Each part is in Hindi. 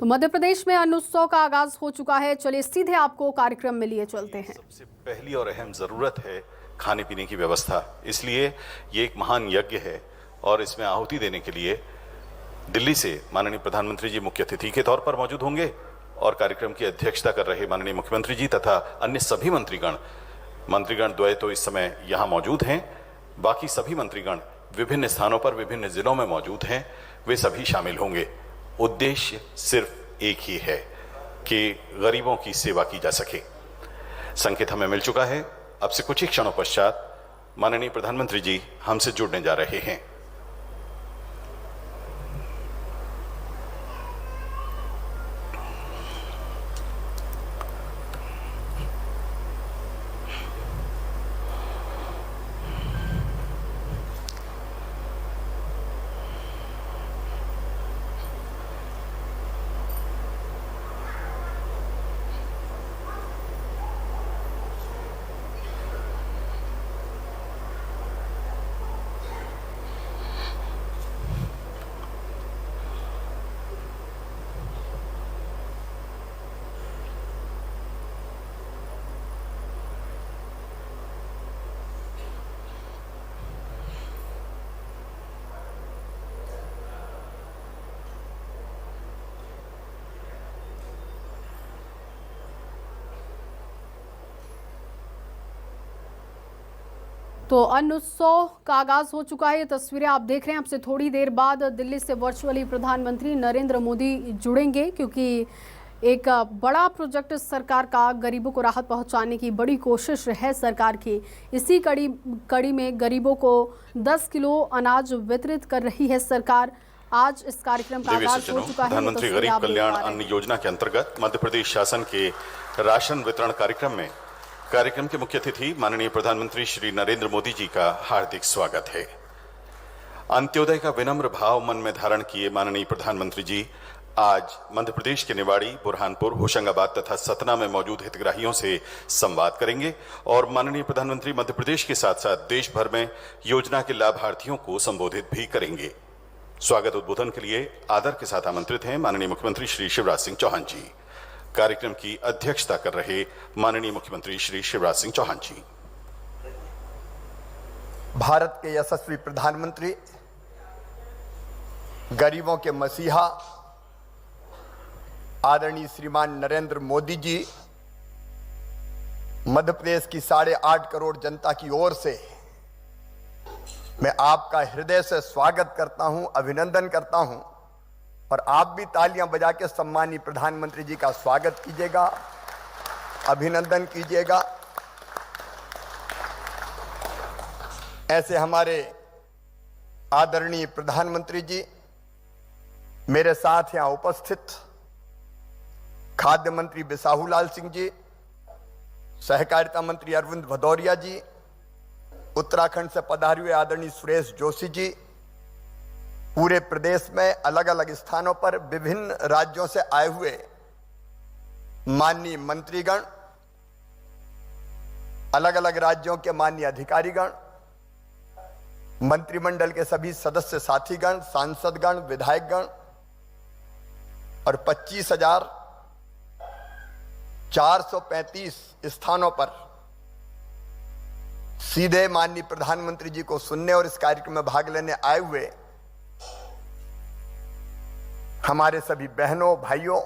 तो मध्य प्रदेश में अन्न उत्सव का आगाज हो चुका है। चलिए सीधे आपको कार्यक्रम में लिए चलते हैं। सबसे पहली और अहम जरूरत है खाने पीने की व्यवस्था। इसलिए ये एक महान यज्ञ है और इसमें आहुति देने के लिए दिल्ली से माननीय प्रधानमंत्री जी मुख्य अतिथि के तौर पर मौजूद होंगे और कार्यक्रम की अध्यक्षता कर रहे माननीय मुख्यमंत्री जी तथा अन्य सभी मंत्रीगण द्वय तो इस समय यहाँ मौजूद हैं। बाकी सभी मंत्रीगण विभिन्न स्थानों पर विभिन्न जिलों में मौजूद हैं, वे सभी शामिल होंगे। उद्देश्य सिर्फ एक ही है कि गरीबों की सेवा की जा सके। संकेत हमें मिल चुका है। अब से कुछ ही क्षणों पश्चात माननीय प्रधानमंत्री जी हमसे जुड़ने जा रहे हैं। तो अन्न उत्सव का आगाज हो चुका है। ये तस्वीरें आप देख रहे हैं। आपसे थोड़ी देर बाद दिल्ली से वर्चुअली प्रधानमंत्री नरेंद्र मोदी जुड़ेंगे, क्योंकि एक बड़ा प्रोजेक्ट सरकार का गरीबों को राहत पहुंचाने की बड़ी कोशिश है सरकार की। इसी कड़ी में गरीबों को 10 किलो अनाज वितरित कर रही है सरकार। आज इस कार्यक्रम का आगाज हो चुका है। प्रधानमंत्री गरीब कल्याण अन्न योजना के अंतर्गत मध्य प्रदेश शासन के राशन वितरण कार्यक्रम के मुख्य अतिथि माननीय प्रधानमंत्री श्री नरेंद्र मोदी जी का हार्दिक स्वागत है। अंत्योदय का विनम्र भाव मन में धारण किए माननीय प्रधानमंत्री जी आज मध्य प्रदेश के निवाड़ी, बुरहानपुर, होशंगाबाद तथा सतना में मौजूद हितग्राहियों से संवाद करेंगे और माननीय प्रधानमंत्री मध्य प्रदेश के साथ साथ देश भर में योजना के लाभार्थियों को संबोधित भी करेंगे। स्वागत उद्बोधन के लिए आदर के साथ आमंत्रित हैं माननीय मुख्यमंत्री श्री शिवराज सिंह चौहान जी। कार्यक्रम की अध्यक्षता कर रहे माननीय मुख्यमंत्री श्री शिवराज सिंह चौहान जी। भारत के यशस्वी प्रधानमंत्री, गरीबों के मसीहा आदरणीय श्रीमान नरेंद्र मोदी जी मध्य प्रदेश की 8.5 करोड़ जनता की ओर से मैं आपका हृदय से स्वागत करता हूं, अभिनंदन करता हूं और आप भी तालियां बजा के सम्मानीय प्रधानमंत्री जी का स्वागत कीजिएगा, अभिनंदन कीजिएगा। ऐसे हमारे आदरणीय प्रधानमंत्री जी मेरे साथ यहां उपस्थित खाद्य मंत्री बिसाहूलाल सिंह जी, सहकारिता मंत्री अरविंद भदौरिया जी, उत्तराखंड से पधारे हुए आदरणीय सुरेश जोशी जी, पूरे प्रदेश में अलग अलग स्थानों पर विभिन्न राज्यों से आए हुए माननीय मंत्रीगण, अलग अलग राज्यों के माननीय अधिकारीगण, मंत्रिमंडल के सभी सदस्य साथीगण, सांसदगण, विधायकगण और 25,435 स्थानों पर सीधे माननीय प्रधानमंत्री जी को सुनने और इस कार्यक्रम में भाग लेने आए हुए हमारे सभी बहनों, भाइयों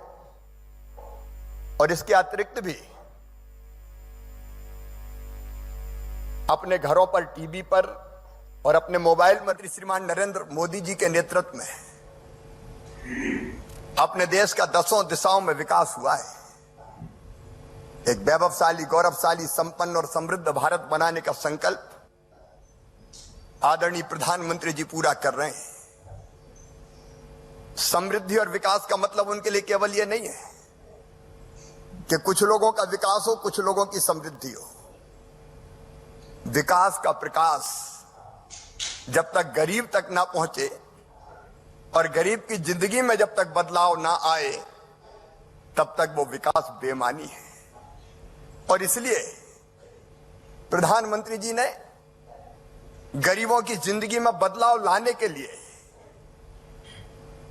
और इसके अतिरिक्त भी अपने घरों पर, टीवी पर और अपने मोबाइल मंत्री श्रीमान नरेंद्र मोदी जी के नेतृत्व में अपने देश का 10 दिशाओं में विकास हुआ है। एक वैभवशाली, गौरवशाली, संपन्न और समृद्ध भारत बनाने का संकल्प आदरणीय प्रधानमंत्री जी पूरा कर रहे हैं। समृद्धि और विकास का मतलब उनके लिए केवल यह नहीं है कि कुछ लोगों का विकास हो, कुछ लोगों की समृद्धि हो। विकास का प्रकाश जब तक गरीब तक ना पहुंचे और गरीब की जिंदगी में जब तक बदलाव ना आए, तब तक वो विकास बेमानी है। और इसलिए प्रधानमंत्री जी ने गरीबों की जिंदगी में बदलाव लाने के लिए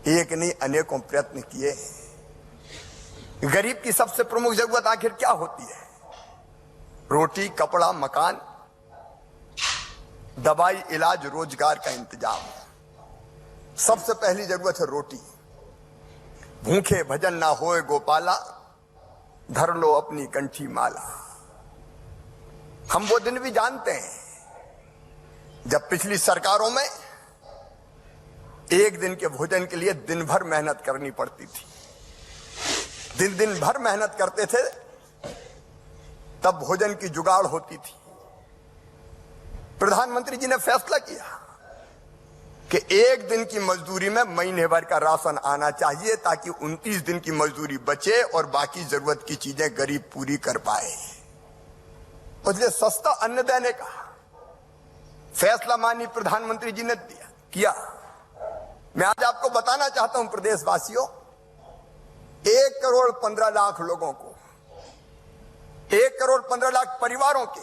एक नहीं अनेकों प्रयत्न किए। गरीब की सबसे प्रमुख जरूरत आखिर क्या होती है? रोटी, कपड़ा, मकान, दवाई, इलाज, रोजगार का इंतजाम। सबसे पहली जरूरत है रोटी। भूखे भजन ना होए गोपाला, धर लो अपनी कंठी माला। हम वो दिन भी जानते हैं जब पिछली सरकारों में एक दिन के भोजन के लिए दिन भर मेहनत करनी पड़ती थी। दिन भर मेहनत करते थे तब भोजन की जुगाड़ होती थी। प्रधानमंत्री जी ने फैसला किया कि एक दिन की मजदूरी में महीने भर का राशन आना चाहिए ताकि 29 दिन की मजदूरी बचे और बाकी जरूरत की चीजें गरीब पूरी कर पाए। इसलिए सस्ता अन्न देने का फैसला माननीय प्रधानमंत्री जी ने किया। मैं आज आपको बताना चाहता हूं प्रदेशवासियों, 1,15,00,000 लोगों को, 1,15,00,000 परिवारों के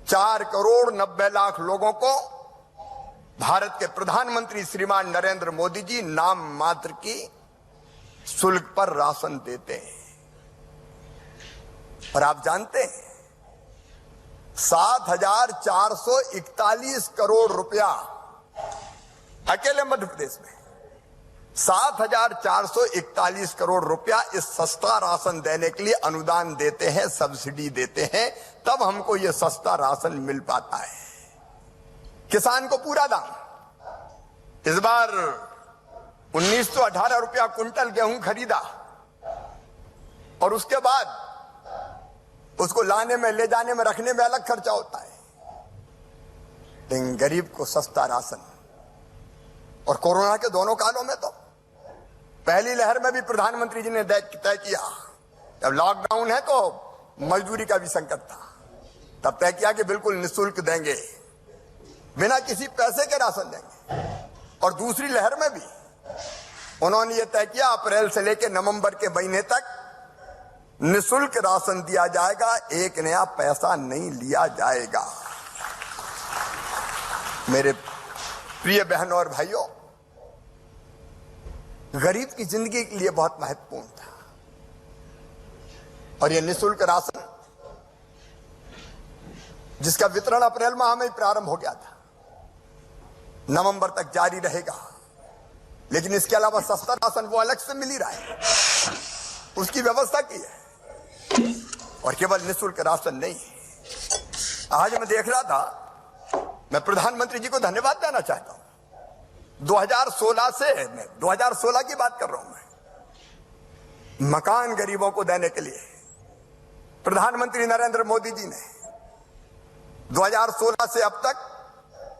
4,90,00,000 लोगों को भारत के प्रधानमंत्री श्रीमान नरेंद्र मोदी जी नाम मात्र की शुल्क पर राशन देते हैं। और आप जानते हैं 7,441 करोड़ रुपया अकेले मध्य प्रदेश में 7,441 करोड़ रुपया इस सस्ता राशन देने के लिए अनुदान देते हैं, सब्सिडी देते हैं, तब हमको यह सस्ता राशन मिल पाता है। किसान को पूरा दाम। इस बार 1918 रुपया क्विंटल गेहूं खरीदा और उसके बाद उसको लाने में, ले जाने में, रखने में अलग खर्चा होता है। लेकिन गरीब को सस्ता राशन। और कोरोना के दोनों कालों में तो पहली लहर में भी प्रधानमंत्री जी ने तय किया, जब लॉकडाउन है तो मजदूरी का भी संकट था, तब तय किया कि बिल्कुल निःशुल्क देंगे, बिना किसी पैसे के राशन देंगे। और दूसरी लहर में भी उन्होंने ये तय किया अप्रैल से लेकर नवंबर के महीने तक निःशुल्क राशन दिया जाएगा, एक नया पैसा नहीं लिया जाएगा। मेरे प्रिय बहनों और भाइयों, गरीब की जिंदगी के लिए बहुत महत्वपूर्ण था। और यह निःशुल्क राशन जिसका वितरण अप्रैल माह में ही प्रारंभ हो गया था, नवंबर तक जारी रहेगा। लेकिन इसके अलावा सस्ता राशन वो अलग से मिल ही रहा है, उसकी व्यवस्था की है। और केवल निःशुल्क राशन नहीं, आज मैं देख रहा था, मैं प्रधानमंत्री जी को धन्यवाद देना चाहता हूं। 2016 की बात कर रहा हूं मैं, मकान गरीबों को देने के लिए प्रधानमंत्री नरेंद्र मोदी जी ने 2016 से अब तक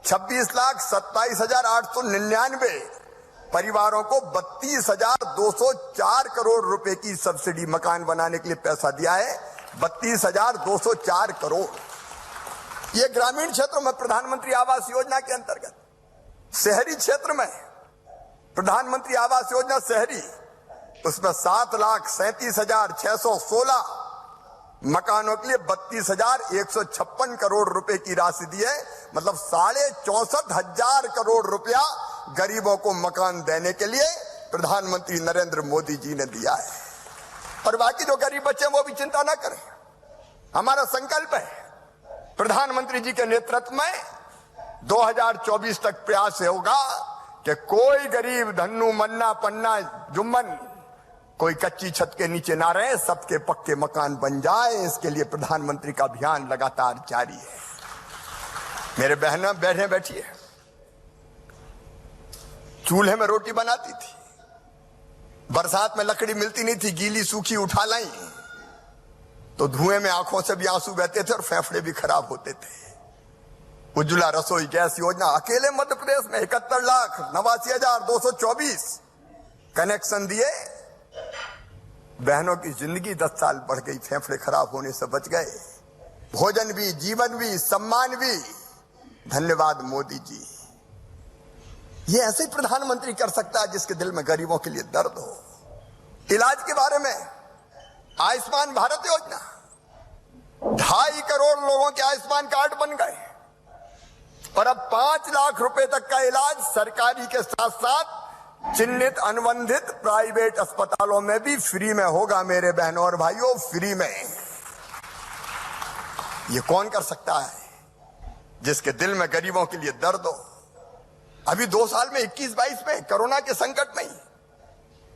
26,27,899 परिवारों को 32,204 करोड़ रुपए की सब्सिडी मकान बनाने के लिए पैसा दिया है। 32,204 करोड़। ये ग्रामीण क्षेत्रों में प्रधानमंत्री आवास योजना के अंतर्गत, शहरी क्षेत्र में प्रधानमंत्री आवास योजना शहरी, उसमें 7,37,616 मकानों के लिए 32,156 करोड़ रुपए की राशि दी है। मतलब 64,500 करोड़ रुपया गरीबों को मकान देने के लिए प्रधानमंत्री नरेंद्र मोदी जी ने दिया है। और बाकी जो गरीब बच्चे वो भी चिंता ना करें, हमारा संकल्प है प्रधानमंत्री जी के नेतृत्व में 2024 तक प्रयास होगा कि कोई गरीब धन्नू मन्ना पन्ना जुम्मन कोई कच्ची छत के नीचे ना रहे, सबके पक्के मकान बन जाए। इसके लिए प्रधानमंत्री का अभियान लगातार जारी है। मेरे बहनें बैठिए, चूल्हे में रोटी बनाती थी, बरसात में लकड़ी मिलती नहीं थी, गीली सूखी उठा लाई तो धुएं में आंखों से भी आंसू बहते थे और फेफड़े भी खराब होते थे। उज्ज्वला रसोई गैस योजना अकेले मध्य प्रदेश में 71,89,224 कनेक्शन दिए। बहनों की जिंदगी 10 साल बढ़ गई, फेफड़े खराब होने से बच गए। भोजन भी, जीवन भी, सम्मान भी। धन्यवाद मोदी जी। ये ऐसे प्रधानमंत्री कर सकता है जिसके दिल में गरीबों के लिए दर्द हो। इलाज के बारे में आयुष्मान भारत योजना, 2.5 करोड़ लोगों के आयुष्मान कार्ड बन गए और अब 5 लाख रुपए तक का इलाज सरकारी के साथ साथ चिन्हित अनुबंधित प्राइवेट अस्पतालों में भी फ्री में होगा मेरे बहनों और भाइयों, फ्री में। ये कौन कर सकता है जिसके दिल में गरीबों के लिए दर्द हो। अभी 2 साल में 21-22 में कोरोना के संकट में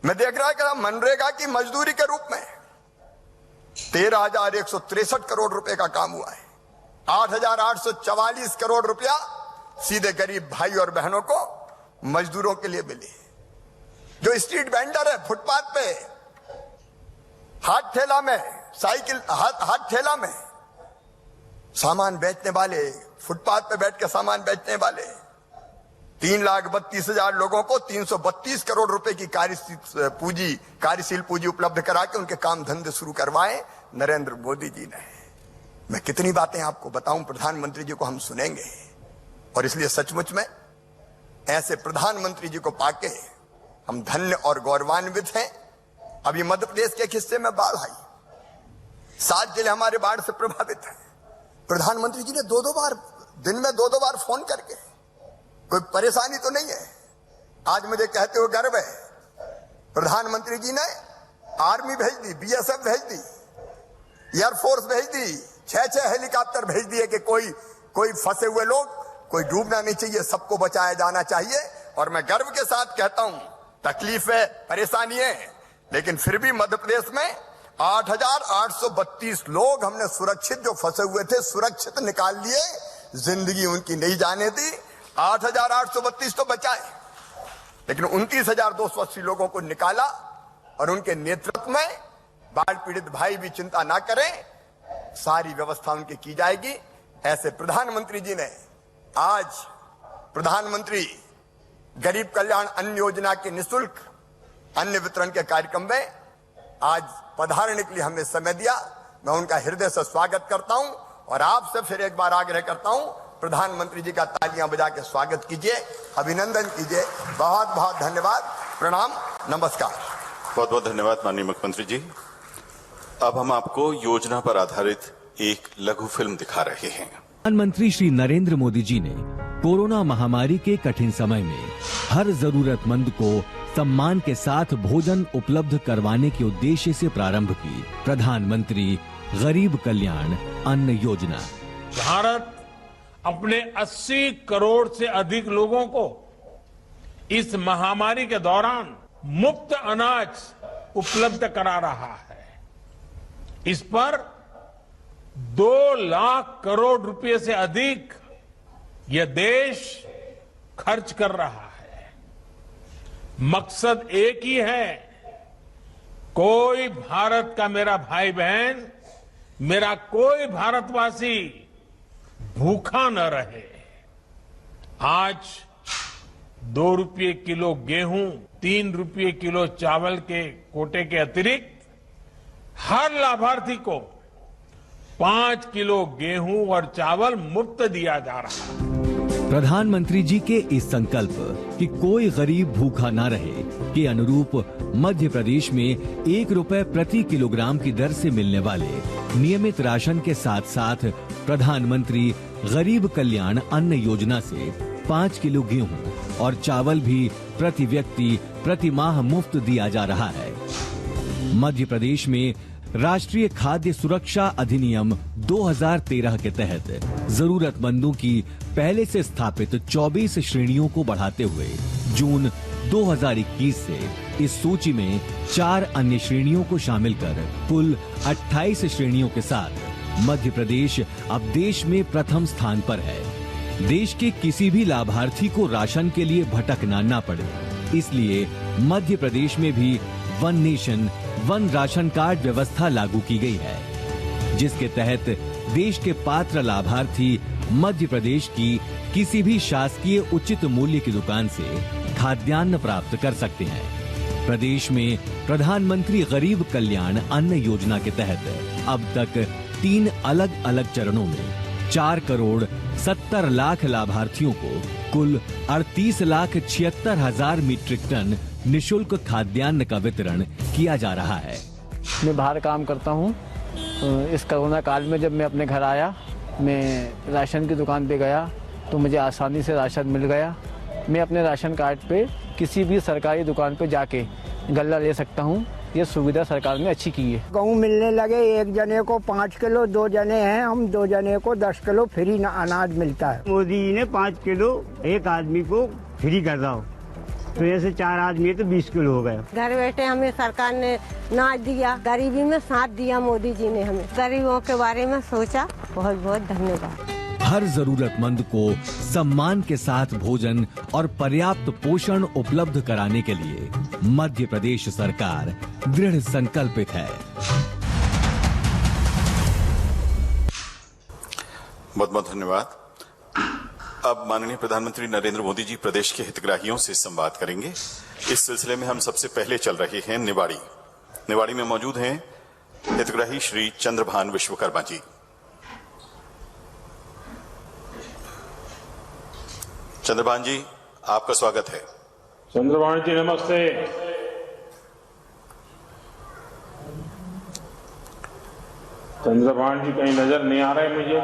मैं देख रहा कि मनरेगा की मजदूरी के रूप में 13,163 करोड़ रुपए का काम हुआ है। 8,844 करोड़ रुपया सीधे गरीब भाई और बहनों को मजदूरों के लिए मिले। जो स्ट्रीट वेंडर है, फुटपाथ पे, हाथ ठेला में, साइकिल हाथ ठेला में सामान बेचने वाले, फुटपाथ पे बैठ के सामान बेचने वाले 3,32,000 लोगों को 332 करोड़ रुपए की कार्यशील पूंजी उपलब्ध करा के उनके काम धंधे शुरू करवाए नरेंद्र मोदी जी ने। मैं कितनी बातें आपको बताऊं, प्रधानमंत्री जी को हम सुनेंगे और इसलिए सचमुच में ऐसे प्रधानमंत्री जी को पाके हम धन्य और गौरवान्वित हैं। अभी मध्य प्रदेश के एक हिस्से में बाढ़ आई, 7 जिले हमारे बाढ़ से प्रभावित हैं। प्रधानमंत्री जी ने 2-2 बार, दिन में 2-2 बार फोन करके, कोई परेशानी तो नहीं है। आज मुझे कहते हुए गर्व है, प्रधानमंत्री जी ने आर्मी भेज दी, बीएसएफ भेज दी, एयरफोर्स भेज दी, 6 हेलीकॉप्टर भेज दिए कि कोई फंसे हुए लोग, कोई डूबना नहीं चाहिए, सबको बचाया जाना चाहिए। और मैं गर्व के साथ कहता हूं, तकलीफ है, परेशानी है, लेकिन फिर भी मध्य प्रदेश में 8,832 लोग हमने सुरक्षित, जो फंसे हुए थे सुरक्षित निकाल लिए, जिंदगी उनकी नहीं जाने दी। 8,832 तो बचाए, लेकिन 29,280 लोगों को निकाला और उनके नेतृत्व में बाढ़ पीड़ित भाई भी चिंता ना करें, सारी व्यवस्था उनकी की जाएगी। ऐसे प्रधानमंत्री जी ने आज प्रधानमंत्री गरीब कल्याण अन्न योजना के निःशुल्क अन्न वितरण के कार्यक्रम में आज पधारने के लिए हमें समय दिया। मैं उनका हृदय से स्वागत करता हूं और आपसे फिर एक बार आग्रह करता हूं, प्रधानमंत्री जी का तालियां बजा के स्वागत कीजिए, अभिनंदन कीजिए। बहुत बहुत धन्यवाद, प्रणाम, नमस्कार। बहुत बहुत धन्यवाद माननीय मुख्यमंत्री जी। अब हम आपको योजना पर आधारित एक लघु फिल्म दिखा रहे हैं। प्रधानमंत्री श्री नरेंद्र मोदी जी ने कोरोना महामारी के कठिन समय में हर जरूरतमंद को सम्मान के साथ भोजन उपलब्ध करवाने के उद्देश्य से प्रारंभ की प्रधानमंत्री गरीब कल्याण अन्न योजना। भारत अपने 80 करोड़ से अधिक लोगों को इस महामारी के दौरान मुफ्त अनाज उपलब्ध करा रहा है। इस पर 2 लाख करोड़ रुपए से अधिक यह देश खर्च कर रहा है। मकसद एक ही है, कोई भारत का मेरा भाई बहन, मेरा कोई भारतवासी भूखा न रहे। आज 2 रुपये किलो गेहूं, 3 रुपये किलो चावल के कोटे के अतिरिक्त हर लाभार्थी को 5 किलो गेहूं और चावल मुफ्त दिया जा रहा है। प्रधानमंत्री जी के इस संकल्प कि कोई गरीब भूखा ना रहे के अनुरूप मध्य प्रदेश में 1 रुपए प्रति किलोग्राम की दर से मिलने वाले नियमित राशन के साथ साथ प्रधानमंत्री गरीब कल्याण अन्न योजना से 5 किलो गेहूं और चावल भी प्रति व्यक्ति प्रति माह मुफ्त दिया जा रहा है। मध्य प्रदेश में राष्ट्रीय खाद्य सुरक्षा अधिनियम 2013 के तहत जरूरतमंदों की पहले से स्थापित 24 श्रेणियों को बढ़ाते हुए जून 2021 से इस सूची में 4 अन्य श्रेणियों को शामिल कर कुल 28 श्रेणियों के साथ मध्य प्रदेश अब देश में प्रथम स्थान पर है। देश के किसी भी लाभार्थी को राशन के लिए भटकना ना पड़े, इसलिए मध्य प्रदेश में भी one nation one ration card व्यवस्था लागू की गई है, जिसके तहत देश के पात्र लाभार्थी मध्य प्रदेश की किसी भी शासकीय उचित मूल्य की दुकान से खाद्यान्न प्राप्त कर सकते हैं। प्रदेश में प्रधानमंत्री गरीब कल्याण अन्न योजना के तहत अब तक 3 अलग अलग चरणों में 4 करोड़ 70 लाख लाभार्थियों को कुल 38,76,000 मीट्रिक टन निशुल्क खाद्यान्न का वितरण किया जा रहा है। मैं बाहर काम करता हूँ। इस कोरोना काल में जब मैं अपने घर आया, मैं राशन की दुकान पे गया तो मुझे आसानी से राशन मिल गया। मैं अपने राशन कार्ड पे किसी भी सरकारी दुकान पे जाके गल्ला ले सकता हूँ। ये सुविधा सरकार ने अच्छी की है। गेहूँ मिलने लगे, एक जने को 5 किलो, 2 जने हैं हम, 2 जने को 10 किलो फ्री अनाज मिलता है। मोदी जी ने 5 किलो एक आदमी को फ्री कर रहा हो, तो ऐसे 4 आदमी तो 20 किलो हो गए। घर बैठे हमें सरकार ने अनाज दिया, गरीबी में साथ दिया मोदी जी ने, हमें गरीबों के बारे में सोचा। बहुत बहुत धन्यवाद। हर जरूरतमंद को सम्मान के साथ भोजन और पर्याप्त पोषण उपलब्ध कराने के लिए मध्य प्रदेश सरकार दृढ़ संकल्पित है। बहुत बहुत धन्यवाद। अब माननीय प्रधानमंत्री नरेंद्र मोदी जी प्रदेश के हितग्राहियों से संवाद करेंगे। इस सिलसिले में हम सबसे पहले चल रहे हैं निवाड़ी। निवाड़ी में मौजूद हैं हितग्राही श्री चंद्रभान विश्वकर्मा जी। चंद्रभान जी, आपका स्वागत है। चंद्रभान जी नमस्ते। चंद्रभान जी कहीं नजर नहीं आ रहे मुझे।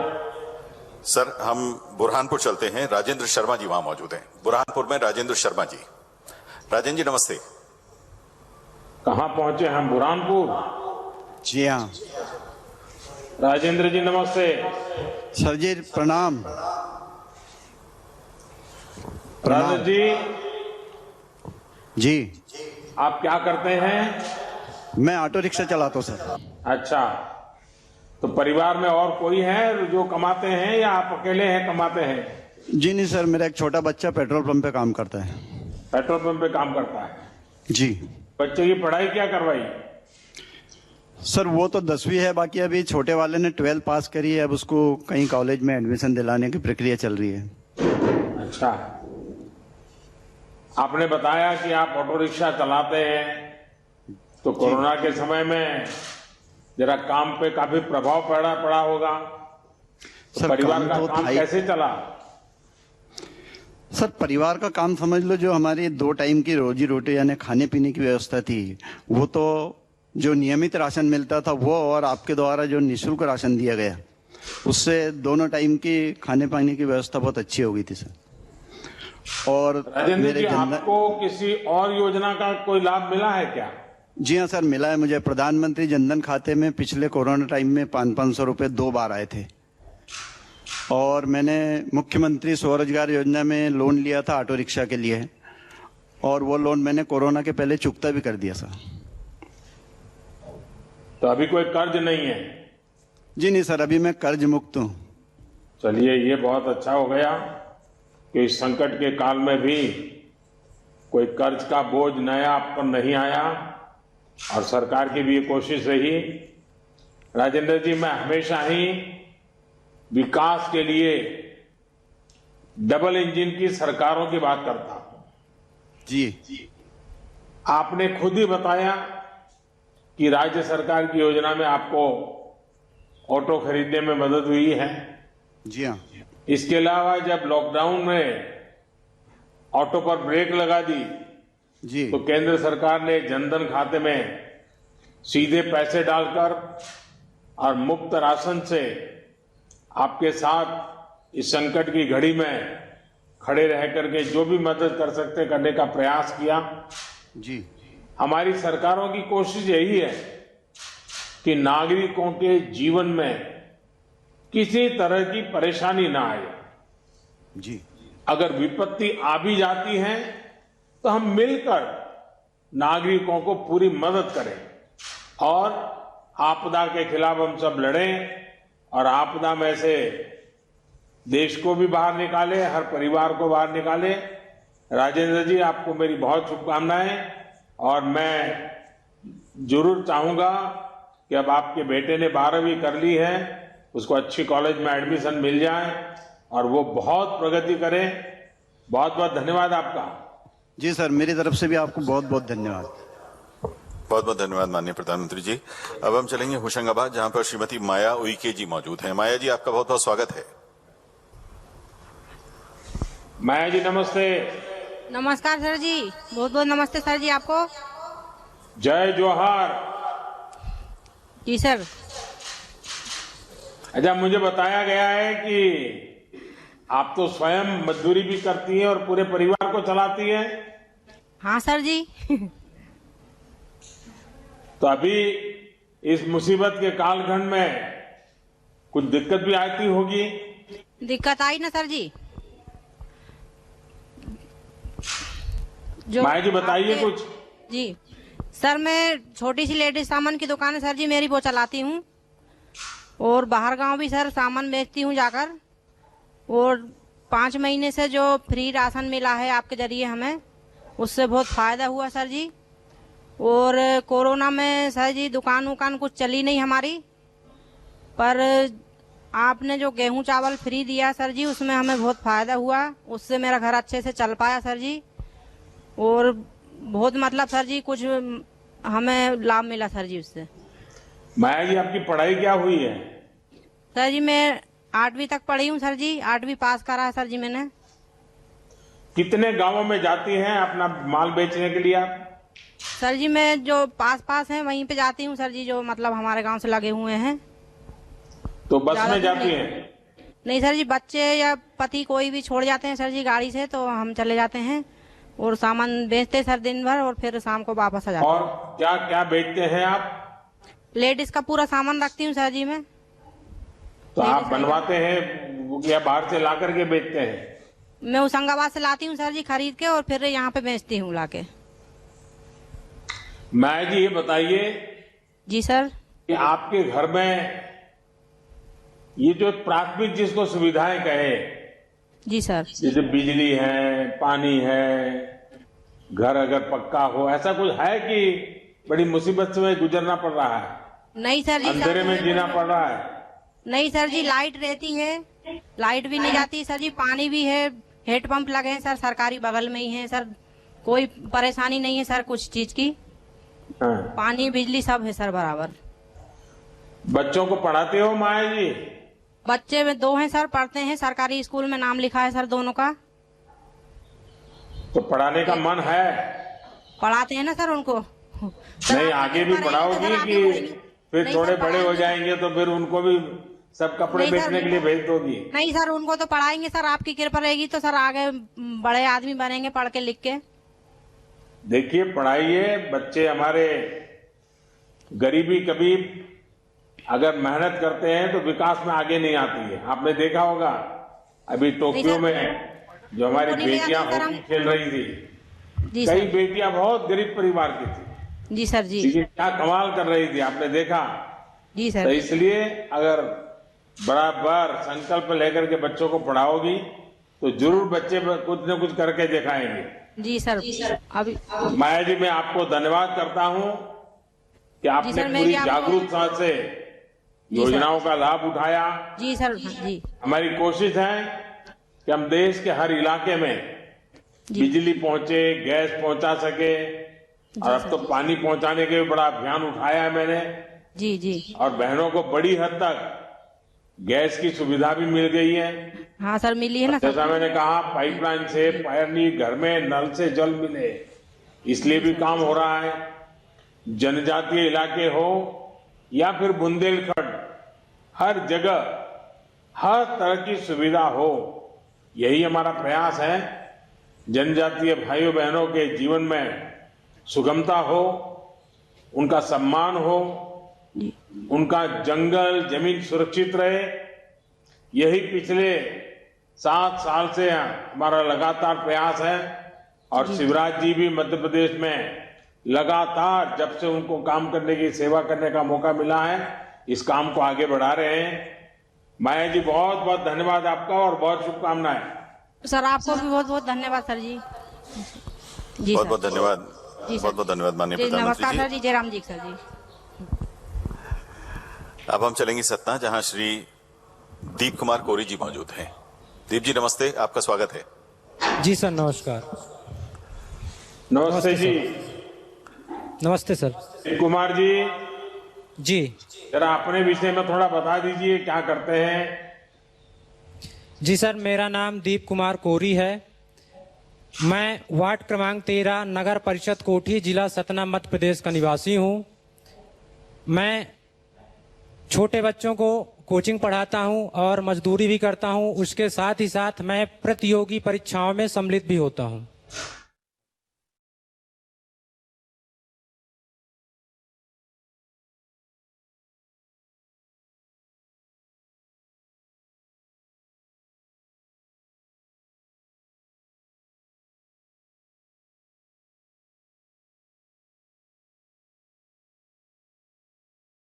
सर, हम बुरहानपुर चलते हैं। राजेंद्र शर्मा जी वहां मौजूद हैं। बुरहानपुर में राजेंद्र शर्मा जी। राजेंद्र जी नमस्ते। कहां पहुंचे हम? बुरहानपुर? जी हाँ राजेंद्र जी नमस्ते। सर जी, प्रणाम। राजेंद्र जी, आप क्या करते हैं? मैं ऑटो रिक्शा चलाता हूँ सर। अच्छा, तो परिवार में और कोई है जो कमाते हैं या आप अकेले हैं कमाते हैं? जी नहीं सर, मेरा एक छोटा बच्चा पेट्रोल पंप पे काम करता है। पेट्रोल पंप पे काम करता है? जी। बच्चे की पढ़ाई क्या करवाई? सर वो तो 10वीं है, बाकी अभी छोटे वाले ने 12 पास करी है। अब उसको कहीं कॉलेज में एडमिशन दिलाने की प्रक्रिया चल रही है। अच्छा, आपने बताया कि आप ऑटो रिक्शा चलाते हैं, तो कोरोना के समय में जरा काम पे काफी प्रभाव पड़ा होगा, तो सर, परिवार का तो काम था ही। कैसे चला? सर परिवार का काम समझ लो, जो हमारी 2 टाइम की रोजी रोटी यानी खाने पीने की व्यवस्था थी, वो तो जो नियमित राशन मिलता था वो, और आपके द्वारा जो निःशुल्क राशन दिया गया, उससे दोनों टाइम की खाने पाने की व्यवस्था बहुत अच्छी हो गई थी सर। और राजेंद्र जी, आपको किसी और योजना का कोई लाभ मिला है क्या? जी हाँ सर, मिला है मुझे। प्रधानमंत्री जनधन खाते में पिछले कोरोना टाइम में 500 रुपए 2 बार आए थे। और मैंने मुख्यमंत्री स्वरोजगार योजना में लोन लिया था ऑटो रिक्शा के लिए, और वो लोन मैंने कोरोना के पहले चुकता भी कर दिया सर। तो अभी कोई कर्ज नहीं है? जी नहीं सर, अभी मैं कर्ज मुक्त हूँ। चलिए, ये बहुत अच्छा हो गया कि इस संकट के काल में भी कोई कर्ज का बोझ नया आप पर नहीं आया, और सरकार की भी ये कोशिश रही। राजेंद्र जी, मैं हमेशा ही विकास के लिए डबल इंजन की सरकारों की बात करता हूं। जी। आपने खुद ही बताया कि राज्य सरकार की योजना में आपको ऑटो खरीदने में मदद हुई है। जी हाँ। इसके अलावा जब लॉकडाउन में ऑटो पर ब्रेक लगा दी, जी। तो केंद्र सरकार ने जनधन खाते में सीधे पैसे डालकर और मुफ्त राशन से आपके साथ इस संकट की घड़ी में खड़े रह करके जो भी मदद कर सकते करने का प्रयास किया। जी। हमारी सरकारों की कोशिश यही है कि नागरिकों के जीवन में किसी तरह की परेशानी ना आए। जी। अगर विपत्ति आ भी जाती है तो हम मिलकर नागरिकों को पूरी मदद करें और आपदा के खिलाफ हम सब लड़ें, और आपदा में से देश को भी बाहर निकाले, हर परिवार को बाहर निकाले। राजेंद्र जी, आपको मेरी बहुत शुभकामनाएं, और मैं जरूर चाहूंगा कि अब आपके बेटे ने 12वीं कर ली है, उसको अच्छी कॉलेज में एडमिशन मिल जाए और वो बहुत प्रगति करे। बहुत बहुत धन्यवाद आपका। जी सर, मेरी तरफ से भी आपको बहुत बहुत धन्यवाद। बहुत बहुत धन्यवाद माननीय प्रधानमंत्री जी। अब हम चलेंगे होशंगाबाद, जहां पर श्रीमती माया उइके जी मौजूद हैं। माया जी, आपका बहुत बहुत स्वागत है। माया जी नमस्ते। नमस्कार सर जी, बहुत बहुत नमस्ते सर जी आपको। जय जोहार। जी सर। अच्छा, मुझे बताया गया है कि आप तो स्वयं मजदूरी भी करती हैं और पूरे परिवार को चलाती हैं। हाँ सर जी। तो अभी इस मुसीबत के कालखंड में कुछ दिक्कत भी आती होगी। दिक्कत आई ना सर जी। जो माया जी बताइए आपके- कुछ। जी सर, मैं छोटी सी लेडीज सामान की दुकान है सर जी मेरी, वो चलाती हूँ और बाहर गांव भी सर सामान बेचती हूँ जाकर। और 5 महीने से जो फ्री राशन मिला है आपके जरिए हमें, उससे बहुत फायदा हुआ सर जी। और कोरोना में सर जी दुकान उकान कुछ चली नहीं हमारी, पर आपने जो गेहूं चावल फ्री दिया सर जी, उसमें हमें बहुत फायदा हुआ। उससे मेरा घर अच्छे से चल पाया सर जी। और बहुत मतलब सर जी कुछ हमें लाभ मिला सर जी उससे। माया जी आपकी पढ़ाई क्या हुई है? सर जी मैं 8वीं तक पढ़ी हूँ सर जी, 8वीं पास करा है सर जी मैंने। कितने गांवों में जाती हैं अपना माल बेचने के लिए आप? सर जी मैं जो पास हैं वहीं पे जाती हूँ सर जी, जो मतलब हमारे गांव से लगे हुए हैं। तो बस ज्यादा में दूर जाती नहीं। हैं? नहीं सर जी, बच्चे या पति कोई भी छोड़ जाते हैं सर जी गाड़ी से, तो हम चले जाते हैं और सामान बेचते सर दिन भर और फिर शाम को वापस आ जाते हैं। और क्या क्या बेचते हैं आप? लेडीज का पूरा सामान रखती हूँ सर जी मैं। तो आप बनवाते हैं या बाहर से ला करके बेचते हैं? मैं होशंगाबाद से लाती हूँ सर जी खरीद के और फिर यहाँ पे बेचती हूँ लाके। माया जी ये बताइए जी सर। कि आपके घर में ये जो प्राथमिक जिसको सुविधाएं कहे, जी सर। जैसे बिजली है, पानी है, घर अगर पक्का हो, ऐसा कुछ है कि बड़ी मुसीबत से गुजरना पड़ रहा है? नहीं सर जी, अंधेरे में जीना पड़ रहा है? नहीं सर जी, लाइट रहती है, लाइट भी नहीं जाती सर जी, पानी भी है, हेडपंप लगे हैं सर, सरकारी बगल में ही है सर, कोई परेशानी नहीं है सर कुछ चीज की। हाँ। पानी बिजली सब है सर बराबर। बच्चों को पढ़ाते हो माया जी? बच्चे में 2 हैं सर, पढ़ते हैं, सरकारी स्कूल में नाम लिखा है सर दोनों का। तो पढ़ाने का मन है? पढ़ाते हैं ना सर उनको। नहीं, आगे भी पढ़ाओगी कि फिर थोड़े बड़े हो जाएंगे तो फिर उनको भी सब कपड़े नहीं सर, बेचने के लिए भेज दोगी? नहीं सर, उनको तो पढ़ाएंगे सर, आपकी कृपा रहेगी तो सर आगे बड़े आदमी बनेंगे पढ़ के लिख के। देखिए पढ़ाइए, बच्चे हमारे गरीबी कभी अगर मेहनत करते हैं तो विकास में आगे नहीं आती है। आपने देखा होगा अभी टोक्यो में जो हमारी उनको नहीं बेटियां आती सर, हॉकी खेल रही थी, जी कई सर। बेटियां बहुत गरीब परिवार की थी, जी सर जी। लेकिन क्या कमाल कर रही थी, आपने देखा। जी तो सर। इसलिए अगर बराबर संकल्प लेकर के बच्चों को पढ़ाओगी तो जरूर बच्चे कुछ न कुछ करके दिखाएंगे। जी सर। अभी माया जी मैं आपको धन्यवाद करता हूं कि आपने सर, मैं पूरी भी आपको- जागरूकता से जी सर। योजनाओं का लाभ उठाया। जी सर। जी हमारी कोशिश है कि हम देश के हर इलाके में जी। बिजली पहुंचे, गैस पहुंचा सके, और अब तो पानी पहुंचाने के भी बड़ा अभियान उठाया है मैंने। जी जी। और बहनों को बड़ी हद तक गैस की सुविधा भी मिल गई है। हाँ सर, मिली है ना जैसा सर। मैंने कहा, पाइपलाइन से पानी घर में नल से जल मिले, इसलिए भी काम हो रहा है। जनजातीय इलाके हो या फिर बुंदेलखंड, हर जगह हर तरह की सुविधा हो, यही हमारा प्रयास है। जनजातीय भाइयों बहनों के जीवन में सुगमता हो, उनका सम्मान हो, उनका जंगल जमीन सुरक्षित रहे। यही पिछले 7 साल से हमारा लगातार प्रयास है। और शिवराज जी भी मध्य प्रदेश में लगातार जब से उनको काम करने की सेवा करने का मौका मिला है, इस काम को आगे बढ़ा रहे हैं। माया जी बहुत बहुत धन्यवाद आपका और बहुत शुभकामनाएं। सर आपको भी बहुत बहुत धन्यवाद सर जी। जी बहुत सर। बहुत धन्यवाद। जी सर। बहुत बहुत धन्यवाद माननीय जी, प्रधानमंत्री नमस्कार सर जी। जी, जयराम जी सर जी। अब हम चलेंगे सतना, जहां श्री दीप कुमार कोरी जी मौजूद हैं। दीप जी नमस्ते, आपका स्वागत है। जी सर नमस्कार। नमस्ते जी। नमस्ते सर। दीप कुमार जी, जी जरा अपने विषय में थोड़ा बता दीजिए, क्या करते हैं? जी सर, मेरा नाम दीप कुमार कोरी है। मैं वार्ड क्रमांक 13 नगर परिषद कोठी, जिला सतना, मध्य प्रदेश का निवासी हूँ। मैं छोटे बच्चों को कोचिंग पढ़ाता हूँ और मजदूरी भी करता हूँ। उसके साथ ही साथ मैं प्रतियोगी परीक्षाओं में सम्मिलित भी होता हूँ।